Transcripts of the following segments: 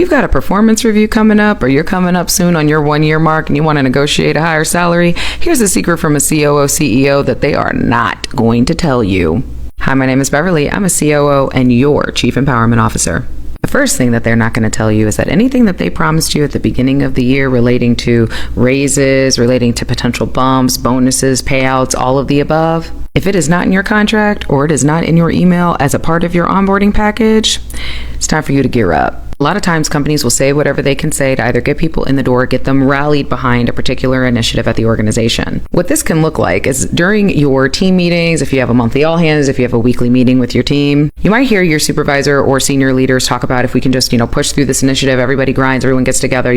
You've got a performance review coming up, or you're coming up soon on your 1 year mark and you want to negotiate a higher salary. Here's a secret from a COO CEO that they are not going to tell you. Hi, my name is Beverly. I'm a COO and your Chief Empowerment Officer. The first thing that they're not going to tell you is that anything that they promised you at the beginning of the year relating to raises, relating to potential bumps, bonuses, payouts, all of the above, if it is not in your contract or it is not in your email as a part of your onboarding package, it's time for you to gear up. A lot of times companies will say whatever they can say to either get people in the door, get them rallied behind a particular initiative at the organization. What this can look like is during your team meetings, if you have a monthly all hands, if you have a weekly meeting with your team, you might hear your supervisor or senior leaders talk about if we can just, push through this initiative, everybody grinds, everyone gets together,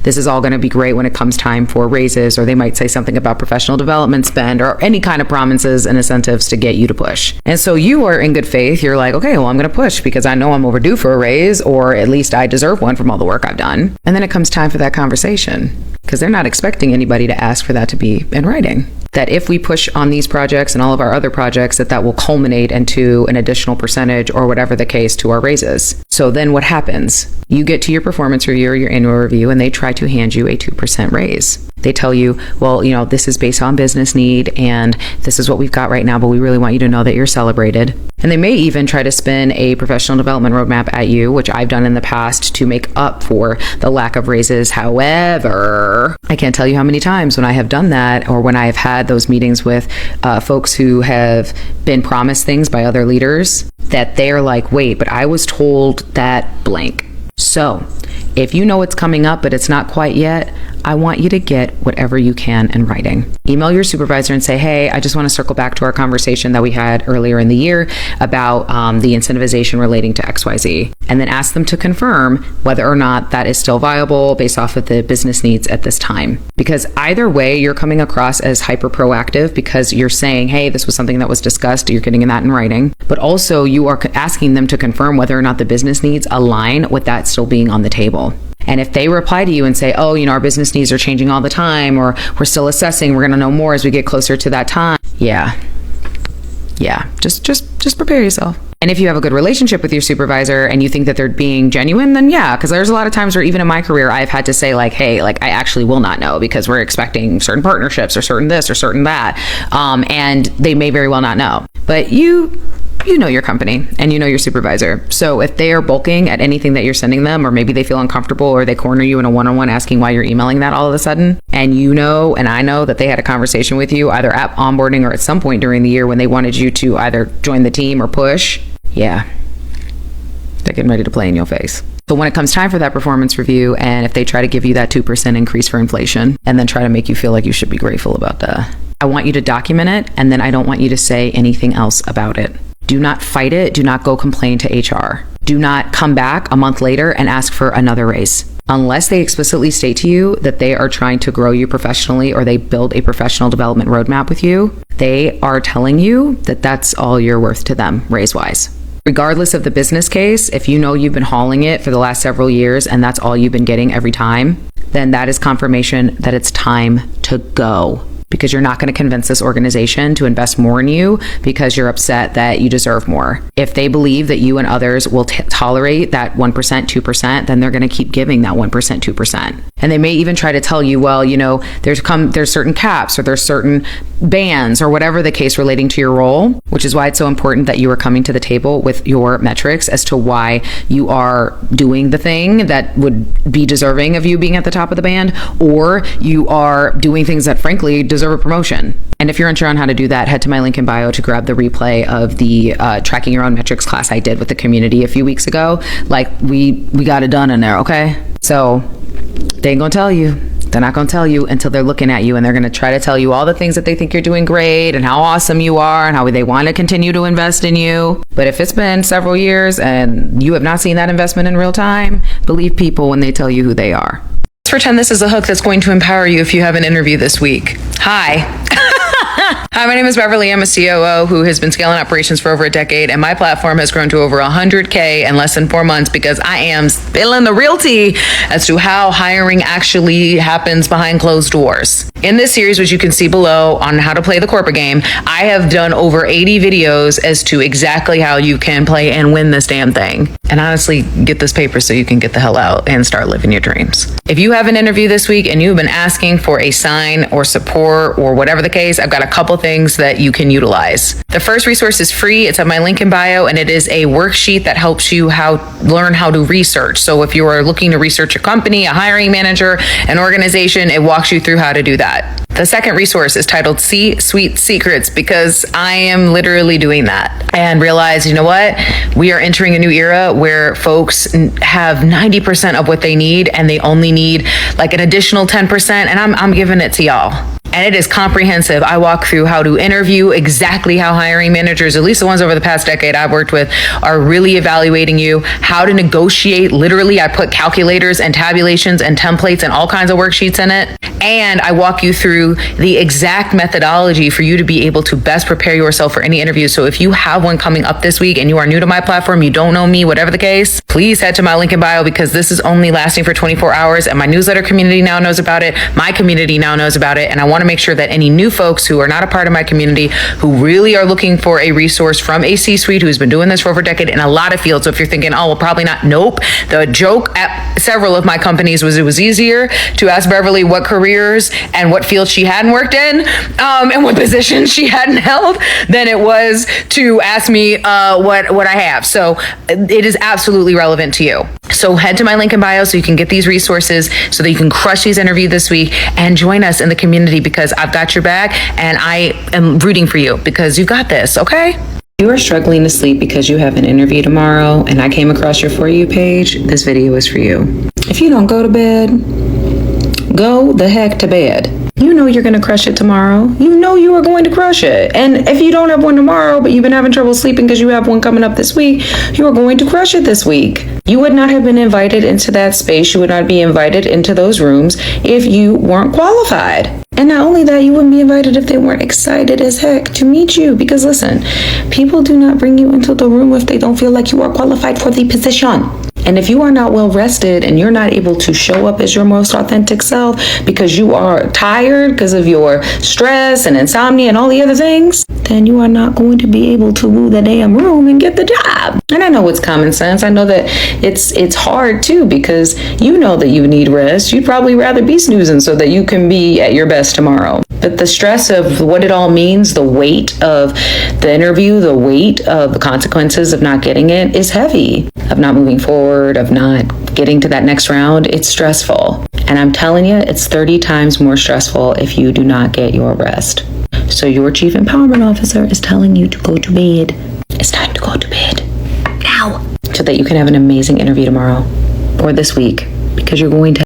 this is all going to be great when it comes time for raises, or they might say something about professional development spend or any kind of promises and incentives to get you to push. And so you are in good faith. You're like, okay, well, I'm going to push because I know I'm overdue for a raise, or at least I deserve one from all the work I've done. And then it comes time for that conversation because they're not expecting anybody to ask for that to be in writing. That if we push on these projects and all of our other projects, that will culminate into an additional percentage or whatever the case to our raises. So then what happens? You get to your performance review or your annual review and they try to hand you a 2% raise. They tell you, well, this is based on business need and this is what we've got right now, but we really want you to know that you're celebrated. And they may even try to spin a professional development roadmap at you, which I've done in the past to make up for the lack of raises. However, I can't tell you how many times when I have done that or when I have had those meetings with folks who have been promised things by other leaders that they're like, wait, but I was told that blank. So if you know it's coming up, but it's not quite yet, I want you to get whatever you can in writing. Email your supervisor and say, hey, I just want to circle back to our conversation that we had earlier in the year about the incentivization relating to XYZ. And then ask them to confirm whether or not that is still viable based off of the business needs at this time. Because either way, you're coming across as hyper proactive because you're saying, hey, this was something that was discussed. You're getting that in writing. But also you are asking them to confirm whether or not the business needs align with that still being on the table. And if they reply to you and say, oh, our business needs are changing all the time, or we're still assessing, we're going to know more as we get closer to that time. Yeah, just prepare yourself. And if you have a good relationship with your supervisor and you think that they're being genuine, then yeah, because there's a lot of times where even in my career, I've had to say like, hey, like I actually will not know because we're expecting certain partnerships or certain this or certain that. And they may very well not know. But you know your company and you know your supervisor. So if they are bulking at anything that you're sending them, or maybe they feel uncomfortable or they corner you in a one-on-one asking why you're emailing that all of a sudden, and and I know that they had a conversation with you either at onboarding or at some point during the year when they wanted you to either join the team or push, yeah, they're getting ready to play in your face. So when it comes time for that performance review, and if they try to give you that 2% increase for inflation and then try to make you feel like you should be grateful about that, I want you to document it, and then I don't want you to say anything else about it. Do not fight it. Do not go complain to HR. Do not come back a month later and ask for another raise. Unless they explicitly state to you that they are trying to grow you professionally or they build a professional development roadmap with you, they are telling you that that's all you're worth to them raise-wise. Regardless of the business case, if you know you've been hauling it for the last several years and that's all you've been getting every time, then that is confirmation that it's time to go. Because you're not going to convince this organization to invest more in you because you're upset that you deserve more. If they believe that you and others will tolerate that 1%, 2%, then they're going to keep giving that 1%, 2%. And they may even try to tell you, well, there's certain caps or there's certain bans or whatever the case relating to your role, which is why it's so important that you are coming to the table with your metrics as to why you are doing the thing that would be deserving of you being at the top of the band, or you are doing things that frankly deserve a promotion. And if you're unsure on how to do that, head to my link in bio to grab the replay of the tracking your own metrics class I did with the community a few weeks ago. Like we got it done in there, okay? So they ain't gonna tell you. They're not going to tell you until they're looking at you, and they're going to try to tell you all the things that they think you're doing great and how awesome you are and how they want to continue to invest in you. But if it's been several years and you have not seen that investment in real time, believe people when they tell you who they are. Let's pretend this is a hook that's going to empower you if you have an interview this week. Hi. Hi, my name is Beverly. I'm a COO who has been scaling operations for over a decade, and my platform has grown to over 100K in less than 4 months because I am spilling the real tea as to how hiring actually happens behind closed doors. In this series, which you can see below on how to play the corporate game, I have done over 80 videos as to exactly how you can play and win this damn thing. And honestly, get this paper so you can get the hell out and start living your dreams. If you have an interview this week and you've been asking for a sign or support or whatever the case, I've got a couple things that you can utilize. The first resource is free. It's at my link in bio, and it is a worksheet that helps you learn how to research. So if you are looking to research a company, a hiring manager, an organization, it walks you through how to do that. The second resource is titled C-Suite Secrets, because I am literally doing that and realize, you know what? We are entering a new era where folks have 90% of what they need and they only need like an additional 10%, and I'm giving it to y'all. And it is comprehensive. I walk through how to interview, exactly how hiring managers, at least the ones over the past decade I've worked with, are really evaluating you, how to negotiate. Literally, I put calculators and tabulations and templates and all kinds of worksheets in it. And I walk you through the exact methodology for you to be able to best prepare yourself for any interview. So if you have one coming up this week and you are new to my platform, you don't know me, whatever the case, please head to my link in bio, because this is only lasting for 24 hours and my newsletter community now knows about it. My community now knows about it. And I want to make sure that any new folks who are not a part of my community, who really are looking for a resource from a C-suite who's been doing this for over a decade in a lot of fields. So if you're thinking, oh, well, probably not. Nope. The joke at several of my companies was it was easier to ask Beverly what careers and what fields she hadn't worked in and what positions she hadn't held than it was to ask me what I have. So it is absolutely relevant to you. So head to my link in bio so you can get these resources so that you can crush these interviews this week and join us in the community, because I've got your back and I am rooting for you because you got this, okay? You are struggling to sleep because you have an interview tomorrow and I came across your For You page, this video is for you. If you don't go to bed, go the heck to bed. You know you're going to crush it tomorrow. You know you are going to crush it. And if you don't have one tomorrow, but you've been having trouble sleeping because you have one coming up this week, you are going to crush it this week. You would not have been invited into that space. You would not be invited into those rooms if you weren't qualified. And not only that, you wouldn't be invited if they weren't excited as heck to meet you. Because listen, people do not bring you into the room if they don't feel like you are qualified for the position. And if you are not well rested and you're not able to show up as your most authentic self because you are tired because of your stress and insomnia and all the other things, then you are not going to be able to woo the damn room and get the job. And I know it's common sense. I know that it's hard too, because you know that you need rest. You'd probably rather be snoozing so that you can be at your best tomorrow. But the stress of what it all means, the weight of the interview, the weight of the consequences of not getting it is heavy, of not moving forward, of not getting to that next round. It's stressful. And I'm telling you, it's 30 times more stressful if you do not get your rest. So your chief empowerment officer is telling you to go to bed. It's time to go to bed now, so that you can have an amazing interview tomorrow or this week, because you're going to